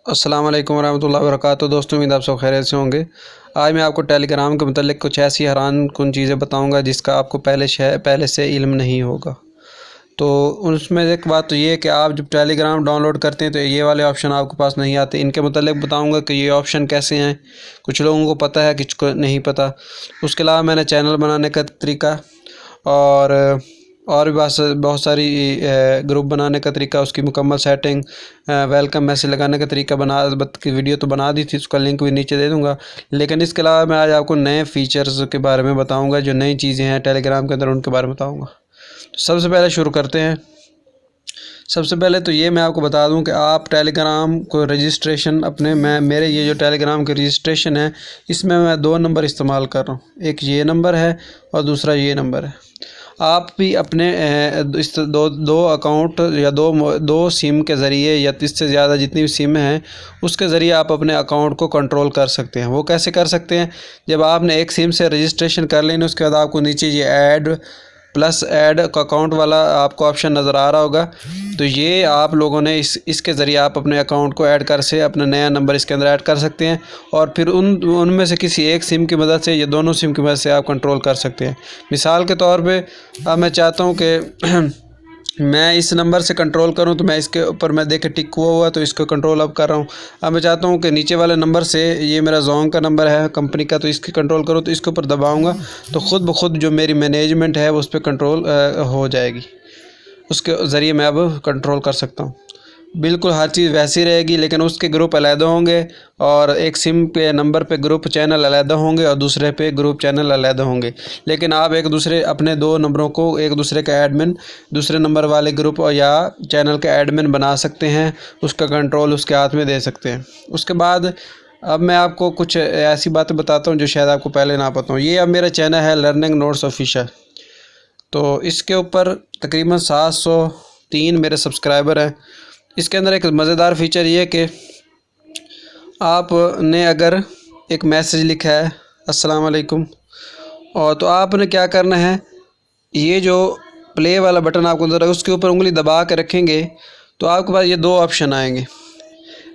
अस्सलाम वालेकुम वरहमतुल्लाहि वबरकातुहू। दोस्तों, उम्मीद आप सब खैरियत से होंगे। आज मैं आपको टेलीग्राम के मतलब कुछ ऐसी हैरानकुन चीज़ें बताऊंगा जिसका आपको पहले से इल्म नहीं होगा। तो उसमें एक बात तो ये है कि आप जब टेलीग्राम डाउनलोड करते हैं तो ये वाले ऑप्शन आपके पास नहीं आते। इनके मतलब बताऊंगा कि ये ऑप्शन कैसे हैं। कुछ लोगों को पता है, कुछ को नहीं पता। उसके अलावा मैंने चैनल बनाने का तरीका और भी बहुत सारी ग्रुप बनाने का तरीका, उसकी मुकम्मल सेटिंग, वेलकम मैसेज लगाने का तरीका की वीडियो तो बना दी थी, उसका लिंक भी नीचे दे दूंगा। लेकिन इसके अलावा मैं आज आपको नए फ़ीचर्स के बारे में बताऊंगा, जो नई चीज़ें हैं टेलीग्राम के अंदर उनके बारे में बताऊंगा। तो सबसे पहले शुरू करते हैं। सबसे पहले तो ये मैं आपको बता दूं कि आप टेलीग्राम को रजिस्ट्रेशन मेरे ये जो टेलीग्राम के रजिस्ट्रेशन है, इसमें मैं 2 नंबर इस्तेमाल कर रहा हूँ। एक ये नंबर है और दूसरा ये नंबर है। आप भी अपने इस दो अकाउंट या दो सिम के ज़रिए या इससे ज़्यादा जितनी भी सिम हैं उसके ज़रिए आप अपने अकाउंट को कंट्रोल कर सकते हैं। वो कैसे कर सकते हैं? जब आपने एक सिम से रजिस्ट्रेशन कर लेना, उसके बाद आपको नीचे ये ऐड का अकाउंट वाला आपको ऑप्शन नज़र आ रहा होगा। तो ये आप लोगों ने इसके ज़रिए आप अपने अकाउंट को ऐड कर से अपना नया नंबर इसके अंदर ऐड कर सकते हैं और फिर उनमें से किसी एक सिम की मदद से या दोनों सिम की मदद से आप कंट्रोल कर सकते हैं। मिसाल के तौर पे अब मैं चाहता हूँ कि मैं इस नंबर से कंट्रोल करूं, तो मैं इसके ऊपर मैं देखे टिक हुआ तो इसको कंट्रोल अब कर रहा हूं। अब मैं चाहता हूं कि नीचे वाले नंबर से, ये मेरा जोंग का नंबर है कंपनी का, तो इसकी कंट्रोल करूं, तो इसके ऊपर दबाऊंगा तो ख़ुद ब खुद जो मेरी मैनेजमेंट है वो उस पर कंट्रोल हो जाएगी। उसके ज़रिए मैं अब कंट्रोल कर सकता हूँ। बिल्कुल हर चीज़ वैसी रहेगी, लेकिन उसके ग्रुप अलग होंगे और एक सिम पे नंबर पे ग्रुप चैनल अलग होंगे और दूसरे पे ग्रुप चैनल अलग होंगे। लेकिन आप एक दूसरे अपने 2 नंबरों को एक दूसरे का एडमिन, दूसरे नंबर वाले ग्रुप या चैनल का एडमिन बना सकते हैं। उसका कंट्रोल उसके हाथ में दे सकते हैं। उसके बाद अब मैं आपको कुछ ऐसी बातें बताता हूँ जो शायद आपको पहले ना पता हो। ये अब मेरा चैनल है लर्निंग नोट्स ऑफिशियल। तो इसके ऊपर तकरीबन 703 मेरे सब्सक्राइबर हैं। इसके अंदर एक मज़ेदार फ़ीचर ये है कि आपने अगर एक मैसेज लिखा है अस्सलाम वालेकुम, और तो आपने क्या करना है, ये जो प्ले वाला बटन आपको नज़र है उसके ऊपर उंगली दबा के रखेंगे तो आपके पास ये 2 ऑप्शन आएंगे।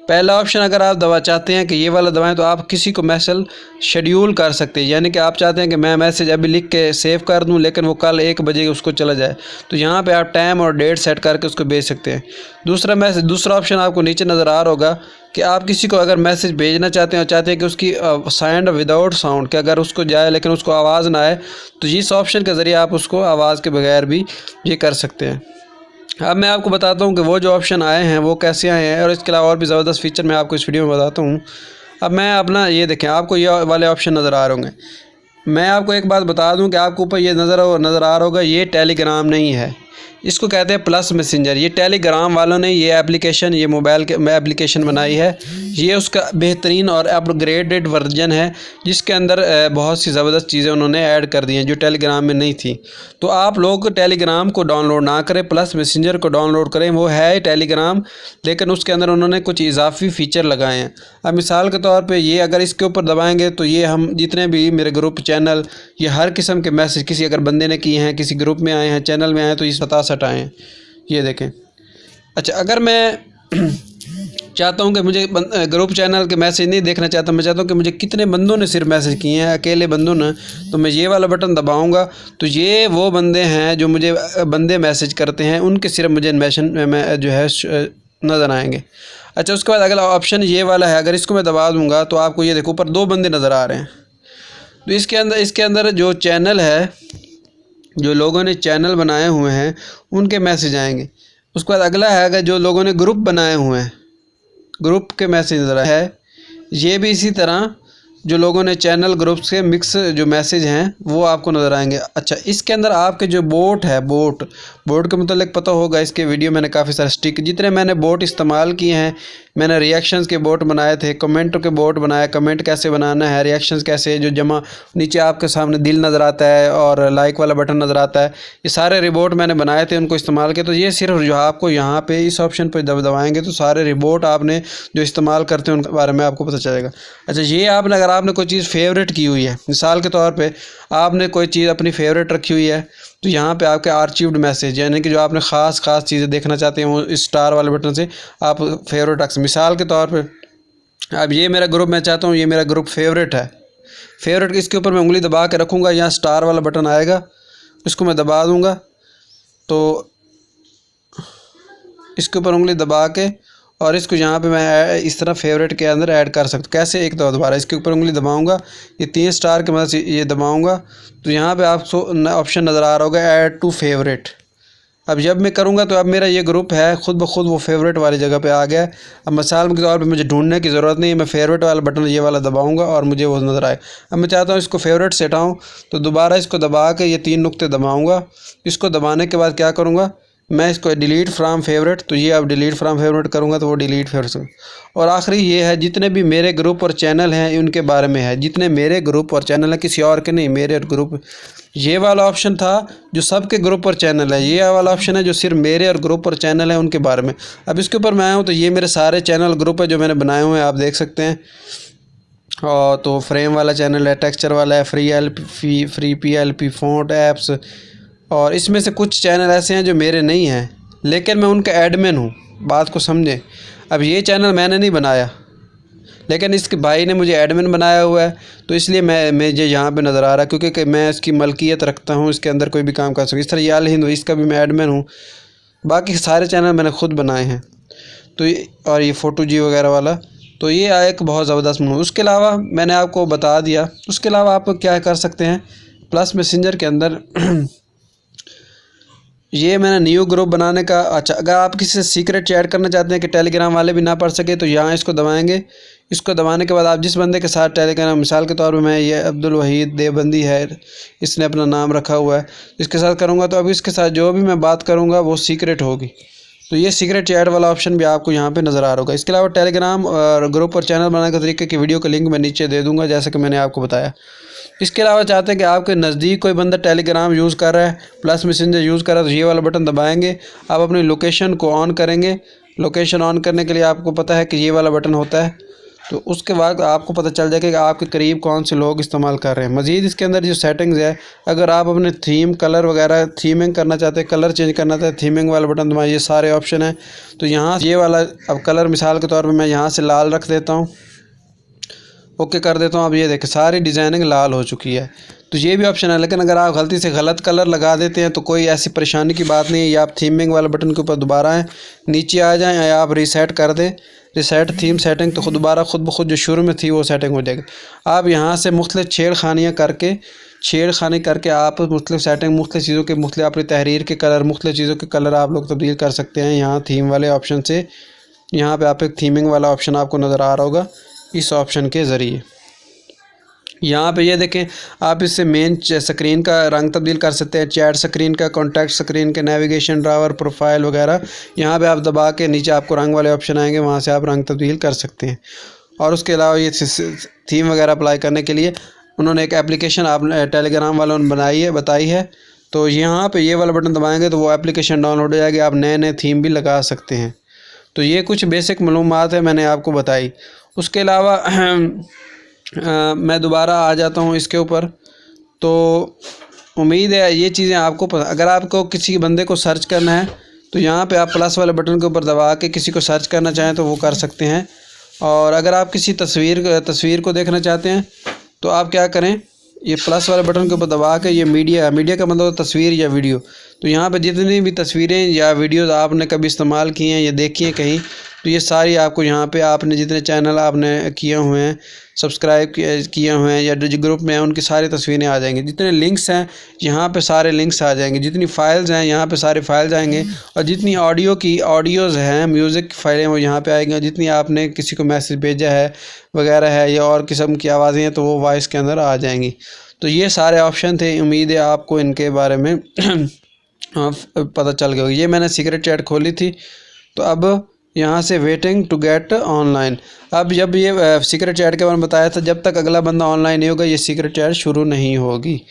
पहला ऑप्शन अगर आप दबा चाहते हैं कि ये वाला दबाएं तो आप किसी को मैसेज शेड्यूल कर सकते हैं, यानी कि आप चाहते हैं कि मैं मैसेज अभी लिख के सेव कर दूं लेकिन वो कल 1 बजे उसको चला जाए, तो यहाँ पे आप टाइम और डेट सेट करके उसको भेज सकते हैं। दूसरा ऑप्शन आपको नीचे नज़र आ रहा होगा कि आप किसी को अगर मैसेज भेजना चाहते हैं और चाहते हैं कि उसकी साउंड विदाउट साउंड कि अगर उसको जाए लेकिन उसको आवाज़ ना आए, तो इस ऑप्शन के ज़रिए आप उसको आवाज़ के बगैर भी ये कर सकते हैं। अब मैं आपको बताता हूँ कि वो जो ऑप्शन आए हैं वो कैसे आए हैं, और इसके अलावा और भी ज़बरदस्त फ़ीचर मैं आपको इस वीडियो में बताता हूँ। अब मैं अपना ये देखें, आपको ये वाले ऑप्शन नज़र आ रहे होंगे। मैं आपको एक बात बता दूं कि आपको ऊपर ये नज़र आ रहा होगा, ये टेलीग्राम नहीं है, इसको कहते हैं प्लस मैसेंजर। ये टेलीग्राम वालों ने ये एप्लीकेशन, ये मोबाइल के एप्लीकेशन बनाई है। ये उसका बेहतरीन और अपग्रेडेड वर्जन है जिसके अंदर बहुत सी ज़बरदस्त चीज़ें उन्होंने ऐड कर दी हैं जो टेलीग्राम में नहीं थी। तो आप लोग टेलीग्राम को डाउनलोड ना करें, प्लस मैसेंजर को डाउनलोड करें। वो है टेलीग्राम, लेकिन उसके अंदर उन्होंने कुछ इजाफी फ़ीचर लगाए हैं। अब मिसाल के तौर पर ये अगर इसके ऊपर दबाएँगे तो ये हम जितने भी मेरे ग्रुप चैनल, ये हर किस्म के मैसेज किसी अगर बंदे ने किए हैं, किसी ग्रुप में आए हैं, चैनल में आए हैं, तो इस 67 आए हैं। ये देखें। अच्छा, अगर मैं चाहता हूं कि मुझे ग्रुप चैनल के मैसेज नहीं देखना चाहता, मैं चाहता हूं कि मुझे कितने बंदों ने सिर्फ मैसेज किए हैं, अकेले बंदों ने, तो मैं ये वाला बटन दबाऊंगा तो ये वो बंदे हैं जो मुझे बंदे मैसेज करते हैं, उनके सिर्फ मुझे मैसेज में जो है नज़र आएंगे। अच्छा, उसके बाद अगला ऑप्शन ये वाला है। अगर इसको मैं दबा दूँगा तो आपको ये देखो ऊपर 2 बंदे नज़र आ रहे हैं। तो इसके अंदर जो चैनल है, जो लोगों ने चैनल बनाए हुए हैं उनके मैसेज आएंगे। उसके बाद अगला है अगर जो लोगों ने ग्रुप बनाए हुए हैं, ग्रुप के मैसेज नज़र है। ये भी इसी तरह जो लोगों ने चैनल ग्रुप से मिक्स जो मैसेज हैं वो आपको नज़र आएंगे। अच्छा, इसके अंदर आपके जो बोट है, बोट के मतलब पता होगा, इसके वीडियो मैंने काफ़ी सारे स्टिक, जितने मैंने बोट इस्तेमाल किए हैं, मैंने रिएक्शंस के बोट बनाए थे, कमेंट के बोट बनाए, कमेंट कैसे बनाना है, रिएक्शंस कैसे, जो जमा नीचे आपके सामने दिल नज़र आता है और लाइक वाला बटन नज़र आता है, ये सारे रिपोर्ट मैंने बनाए थे, उनको इस्तेमाल किया। तो ये सिर्फ जो आपको यहाँ पे इस ऑप्शन पर दबाएंगे तो सारे रिपोर्ट आपने जो इस्तेमाल करते हैं उनके बारे में आपको पता चलेगा। अच्छा, ये आपने अगर आपने कोई चीज़ फेवरेट की हुई है, मिसाल के तौर पे आपने कोई चीज़ अपनी फेवरेट रखी हुई है, तो यहाँ पे आपके आर्चीव्ड मैसेज, यानी कि जो आपने ख़ास चीज़ें देखना चाहते हैं वो इस स्टार वाले बटन से आप फेवरेट रख सकते। मिसाल के तौर पे अब ये मेरा ग्रुप, मैं चाहता हूँ ये मेरा ग्रुप फेवरेट है। फेवरेट इसके ऊपर मैं उंगली दबा के रखूँगा, यहाँ स्टार वाला बटन आएगा, इसको मैं दबा दूँगा। तो इसके ऊपर उंगली दबा के और इसको यहाँ पे मैं इस तरह फेवरेट के अंदर ऐड कर सकता हूँ। कैसे, एक दोबारा इसके ऊपर उंगली दबाऊंगा, ये 3 स्टार के मदद से ये दबाऊंगा, तो यहाँ पे आपको ऑप्शन नज़र आ रहा होगा ऐड टू फेवरेट। अब जब मैं करूँगा तो अब मेरा ये ग्रुप है खुद ब खुद वो फेवरेट वाली जगह पे आ गया। अब मिसाल के तौर पे मुझे ढूंढने की ज़रूरत नहीं है, मैं फेवरेट वाला बटन ये वाला दबाऊंगा और मुझे वो नज़र आए। अब मैं चाहता हूँ इसको फेवरेट से हटाऊँ, तो दोबारा इसको दबा के ये 3 नुक्ते दबाऊँगा। इसको दबाने के बाद क्या करूँगा, मैं इसको डिलीट फ्राम फेवरेट, तो ये अब डिलीट फ्राम फेवरेट करूँगा तो वो डिलीट फेवरेट। और आखिरी ये है, जितने भी मेरे ग्रुप और चैनल हैं उनके बारे में है, जितने मेरे ग्रुप और चैनल हैं, किसी और के नहीं, मेरे ग्रुप। ये वाला ऑप्शन था जो सबके ग्रुप और चैनल है, ये वाला ऑप्शन है जो सिर्फ मेरे और ग्रुप और चैनल है उनके बारे में। अब इसके ऊपर मैं आया हूँ तो ये मेरे सारे चैनल ग्रुप है जो मैंने बनाए हुए हैं, आप देख सकते हैं। और तो फ्रेम वाला चैनल है, टेक्सचर वाला है, फ्री PLP फ़ॉन्ट ऐप्स, और इसमें से कुछ चैनल ऐसे हैं जो मेरे नहीं हैं लेकिन मैं उनका एडमिन हूँ, बात को समझें। अब ये चैनल मैंने नहीं बनाया लेकिन इसके भाई ने मुझे एडमिन बनाया हुआ है, तो इसलिए मुझे यहाँ पे नज़र आ रहा है, क्योंकि मैं इसकी मलकियत रखता हूँ, इसके अंदर कोई भी काम कर सकूँ। इस तरह ये अल हिंद, इसका भी मैं एडमिन हूँ। बाकी सारे चैनल मैंने खुद बनाए हैं। तो और ये फ़ोटो जी वगैरह वाला, तो ये एक बहुत ज़बरदस्त मूव। उसके अलावा मैंने आपको बता दिया, उसके अलावा आप क्या कर सकते हैं, प्लस मैसेंजर के अंदर ये मैंने न्यू ग्रुप बनाने का। अच्छा, अगर आप किसी से सीक्रेट चैट करना चाहते हैं कि टेलीग्राम वाले भी ना पढ़ सके, तो यहाँ इसको दबाएंगे। इसको दबाने के बाद आप जिस बंदे के साथ टेलीग्राम, मिसाल के तौर पे मैं ये अब्दुल वहीद देवबंदी है, इसने अपना नाम रखा हुआ है, इसके साथ करूँगा तो अब इसके साथ जो भी मैं बात करूँगा वो सीक्रेट होगी। तो ये सीक्रेट चैट वाला ऑप्शन भी आपको यहाँ पे नज़र आ रहा होगा। इसके अलावा टेलीग्राम और ग्रुप और चैनल बनाने के तरीके की वीडियो का लिंक मैं नीचे दे दूँगा, जैसे कि मैंने आपको बताया। इसके अलावा चाहते हैं कि आपके नज़दीक कोई बंदा टेलीग्राम यूज़ कर रहा है, प्लस मैसेंजर यूज़ कर रहा है, तो ये वाला बटन दबाएंगे, आप अपनी लोकेशन को ऑन करेंगे। लोकेशन ऑन करने के लिए आपको पता है कि ये वाला बटन होता है, तो उसके बाद आपको पता चल जाएगा कि आपके करीब कौन से लोग इस्तेमाल कर रहे हैं। मज़ीद इसके अंदर जो सेटिंग्स है, अगर आप अपने थीम कलर वगैरह थीमिंग करना चाहते हैं, कलर चेंज करना चाहते हैं, थीमिंग वाला बटन दबाएं, ये सारे ऑप्शन हैं। तो यहाँ ये वाला अब कलर मिसाल के तौर पर मैं यहाँ से लाल रख देता हूँ, ओके कर देता हूँ। अब ये देखें सारी डिज़ाइनिंग लाल हो चुकी है, तो ये भी ऑप्शन है। लेकिन अगर आप गलती से गलत कलर लगा देते हैं तो कोई ऐसी परेशानी की बात नहीं है, या आप थीमिंग वाले बटन के ऊपर दोबारा आएँ, नीचे आ जाएँ, या आप रीसेट कर दें, रीसेट थीम सेटिंग, तो दोबारा खुद ब खुद जो शुरू में थी वो सेटिंग हो जाएगी। आप यहाँ से मुख्तलिफ छेड़खानी करके आप मुख्तलिफ सेटिंग, मुख्तलिफ चीज़ों के, मुख्तलिफ अपनी तहरीर के कलर, मुख्तलिफ चीज़ों के कलर आप लोग तब्दील कर सकते हैं यहाँ थीम वाले ऑप्शन से। यहाँ पे आप एक थीमिंग वाला ऑप्शन आपको नज़र आ रहा होगा, इस ऑप्शन के ज़रिए। यहाँ पे ये देखें, आप इससे मेन स्क्रीन का रंग तब्दील कर सकते हैं, चैट स्क्रीन का, कॉन्टैक्ट स्क्रीन के, नेविगेशन ड्रावर, प्रोफाइल वगैरह। यहाँ पे आप दबा के नीचे आपको रंग वाले ऑप्शन आएंगे, वहाँ से आप रंग तब्दील कर सकते हैं। और उसके अलावा ये थीम वगैरह अप्लाई करने के लिए उन्होंने एक एप्लीकेशन आप टेलीग्राम वालों ने बताई है। तो यहाँ पर ये वाला बटन दबाएँगे तो वो एप्लीकेशन डाउनलोड हो जाएगी, आप नए नए थीम भी लगा सकते हैं। तो ये कुछ बेसिक मालूमात है मैंने आपको बताई। उसके अलावा मैं दोबारा आ जाता हूँ इसके ऊपर। तो उम्मीद है ये चीज़ें आपको अगर आपको किसी बंदे को सर्च करना है तो यहाँ पे आप प्लस वाले बटन के ऊपर दबा के किसी को सर्च करना चाहें तो वो कर सकते हैं। और अगर आप किसी तस्वीर को देखना चाहते हैं तो आप क्या करें, ये प्लस वाले बटन के ऊपर दबा के, ये मीडिया का मतलब तस्वीर या वीडियो, तो यहाँ पे जितनी भी तस्वीरें या वीडियोस आपने कभी इस्तेमाल की हैं या देखी हैं कहीं, तो ये सारी आपको यहाँ पे आपने जितने चैनल आपने किए हुए हैं, सब्सक्राइब किए हुए हैं या जो ग्रुप में हैं, उनकी सारी तस्वीरें आ जाएंगी। जितने लिंक्स हैं यहाँ पे सारे लिंक्स आ जाएंगे, जितनी फ़ाइल्स हैं यहाँ पे सारे फाइल्स आएंगे, और जितनी ऑडियोज़ हैं, म्यूज़िक की फ़ाइलें, वो यहाँ पे आएंगी। जितनी आपने किसी को मैसेज भेजा है वगैरह है या और किस्म की आवाज़ें हैं तो वो वॉइस के अंदर आ जाएंगी। तो ये सारे ऑप्शन थे, उम्मीद है आपको इनके बारे में पता चल गया। ये मैंने सीक्रेट चैट खोली थी, तो अब यहाँ से वेटिंग टू गेट ऑनलाइन। अब जब ये सीक्रेट चैट के बारे में बताया था, जब तक अगला बंदा ऑनलाइन नहीं होगा ये सीक्रेट चैट शुरू नहीं होगी।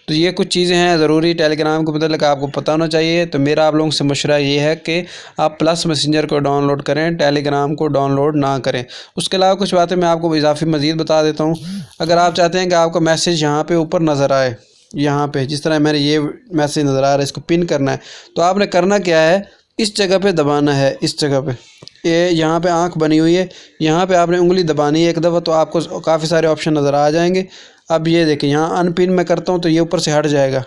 तो ये कुछ चीज़ें हैं ज़रूरी टेलीग्राम के मतलब आपको पता होना चाहिए। तो मेरा आप लोगों से मशवरा ये है कि आप प्लस मैसेंजर को डाउनलोड करें, टेलीग्राम को डाउनलोड ना करें। उसके अलावा कुछ बातें मैं आपको इजाफी मज़ीद बता देता हूँ। अगर आप चाहते हैं कि आपका मैसेज यहाँ पर ऊपर नज़र आए, यहाँ पे जिस तरह मेरे ये मैसेज नज़र आ रहा है, इसको पिन करना है, तो आपने करना क्या है, इस जगह पे दबाना है, इस जगह पे, ये यहाँ पे आँख बनी हुई है, यहाँ पे आपने उंगली दबानी है एक दफ़ा, तो आपको काफ़ी सारे ऑप्शन नज़र आ जाएंगे। अब ये देखिए यहाँ अनपिन मैं करता हूँ तो ये ऊपर से हट जाएगा।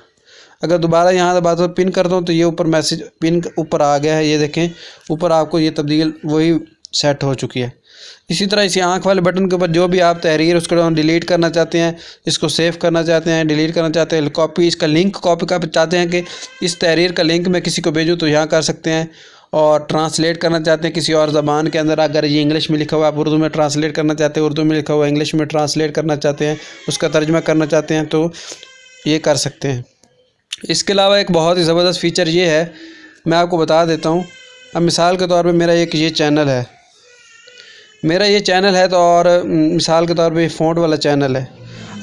अगर दोबारा यहाँ दबाता हूँ पिन करता हूँ तो ये ऊपर मैसेज पिन ऊपर आ गया है। ये देखें ऊपर आपको ये तब्दील वही सेट हो चुकी है। इसी तरह इसी आँख वाले बटन के ऊपर जो भी आप तहरीर उसको डिलीट करना चाहते हैं, इसको सेव करना चाहते हैं, डिलीट करना चाहते हैं, कॉपी इसका लिंक कॉपी का चाहते हैं कि इस तहरीर का लिंक मैं किसी को भेजूँ तो यहाँ कर सकते हैं। और ट्रांसलेट करना चाहते हैं किसी और ज़बान के अंदर, अगर ये इंग्लिश में लिखा हुआ आप उर्दू में ट्रांसलेट करना चाहते हैं, उर्दू में लिखा हुआ इंग्लिश में ट्रांसलेट करना चाहते हैं, उसका तर्जुमा करना चाहते हैं तो ये कर सकते हैं। इसके अलावा एक बहुत ही ज़बरदस्त फ़ीचर ये है, मैं आपको बता देता हूँ। अब मिसाल के तौर पे मेरा एक ये चैनल है, तो और मिसाल के तौर पे फ़ॉन्ट वाला चैनल है।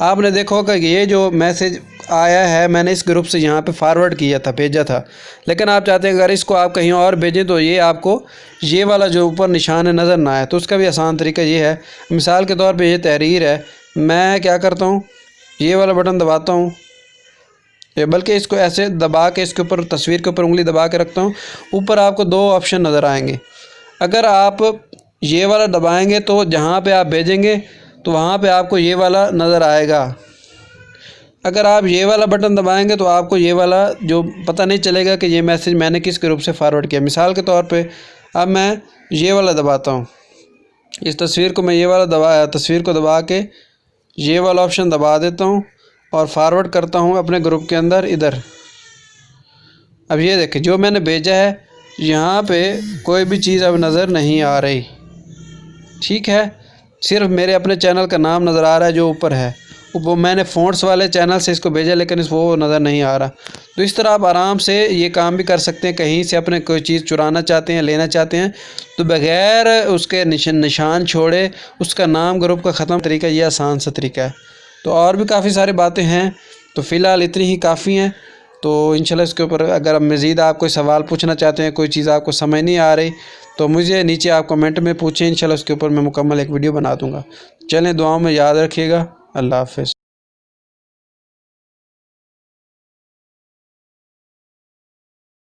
आपने देखा होगा कि ये जो मैसेज आया है मैंने इस ग्रुप से यहाँ पे फॉरवर्ड किया था, भेजा था, लेकिन आप चाहते हैं अगर इसको आप कहीं और भेजें तो ये आपको ये वाला जो ऊपर निशान है नज़र ना आए, तो उसका भी आसान तरीका ये है। मिसाल के तौर पे ये तहरीर है, मैं क्या करता हूँ, ये वाला बटन दबाता हूँ, बल्कि इसको ऐसे दबा के इसके ऊपर तस्वीर के ऊपर उंगली दबा के रखता हूँ। ऊपर आपको दो ऑप्शन नज़र आएंगे। अगर आप ये वाला दबाएंगे तो जहाँ पे आप भेजेंगे तो वहाँ पे आपको ये वाला नज़र आएगा। अगर आप ये वाला बटन दबाएंगे तो आपको ये वाला जो पता नहीं चलेगा कि ये मैसेज मैंने किस ग्रुप से फॉरवर्ड किया। मिसाल के तौर पे अब मैं ये वाला दबाता हूँ, इस तस्वीर को मैं ये वाला तस्वीर को दबा के ये वाला ऑप्शन दबा देता हूँ और फॉरवर्ड करता हूँ अपने ग्रुप के अंदर इधर। अब ये देखें जो मैंने भेजा है यहाँ पे कोई भी चीज़ अब नज़र नहीं आ रही, ठीक है, सिर्फ मेरे अपने चैनल का नाम नज़र आ रहा है जो ऊपर है। वो मैंने फ़ॉन्ट्स वाले चैनल से इसको भेजा लेकिन वो नज़र नहीं आ रहा। तो इस तरह आप आराम से ये काम भी कर सकते हैं। कहीं से अपने कोई चीज़ चुराना चाहते हैं, लेना चाहते हैं तो बग़ैर उसके निशान छोड़े उसका नाम ग्रुप का ख़त्म तरीका ये आसान सा तरीका है। तो और भी काफ़ी सारी बातें हैं, तो फ़िलहाल इतनी ही काफ़ी हैं। तो इंशाल्लाह इसके ऊपर अगर मज़ीद आप कोई सवाल पूछना चाहते हैं, कोई चीज़ आपको समझ नहीं आ रही तो मुझे नीचे आप कमेंट में पूछें, इंशाल्लाह उसके ऊपर मैं मुकम्मल एक वीडियो बना दूँगा। चलें दुआओं में याद रखिएगा। अल्लाह हाफ़िज़।